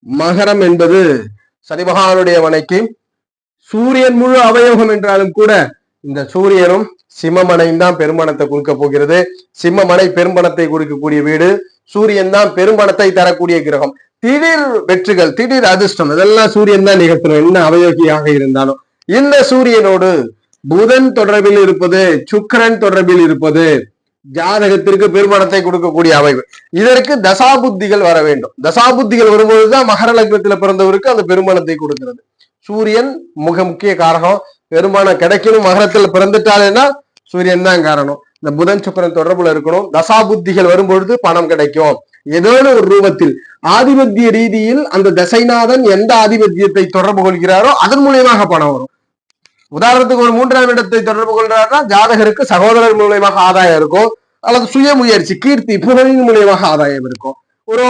மகரம் என்பது சனி பகவானுடைய மனைக்கு சூரியன் முழு அவயோகம் என்றாலும் கூட இந்த சூரியனும் சிம்மமனையும் தான் பெரும்பணத்தை கொடுக்க போகிறது. சிம்மமனை பெரும்பணத்தை கொடுக்கக்கூடிய வீடு, சூரியன் தான் பெரும்பணத்தை தரக்கூடிய கிரகம். திடீர் வெற்றிகள், திடீர் அதிர்ஷ்டம் இதெல்லாம் சூரியன் தான் நிகழ்த்தணும், என்ன அவயோகியாக இருந்தாலும். இந்த சூரியனோடு புதன் தொடர்பில் இருப்பது, சுக்கிரன் தொடர்பில் இருப்பது ஜாதகத்திற்கு பெருமணத்தை கொடுக்கக்கூடிய அமைப்பு. இதற்கு தசாபுத்திகள் வர வேண்டும். தசாபுத்திகள் வரும்போதுதான் மகர லக்னத்துல பிறந்தவருக்கு அந்த பெருமணத்தை கொடுக்கிறது. சூரியன் முக்கிய காரகம். பெருமானம் கிடைக்கணும் மகரத்துல பிறந்துட்டாலேன்னா சூரியன் தான் காரணம். இந்த புதன் சுக்கிரன் தொடர்புல இருக்கணும். தசாபுத்திகள் வரும்பொழுது பணம் கிடைக்கும். ஏதோ ஒரு ரூபத்தில் ஆதிபத்திய ரீதியில் அந்த தசைநாதன் எந்த ஆதிபத்தியத்தை தொடர்பு கொள்கிறாரோ அதன் மூலியமாக பணம் வரும். உதாரணத்துக்கு ஒரு 3ஆம் இடத்தை தொடர்பு கொள்றாருன்னா ஜாதகருக்கு சகோதரர் மூலியமாக ஆதாயம் இருக்கும், அல்லது சுய முயற்சி கீர்த்தி புகழின் மூலியமாக ஆதாயம் இருக்கும். ஒரு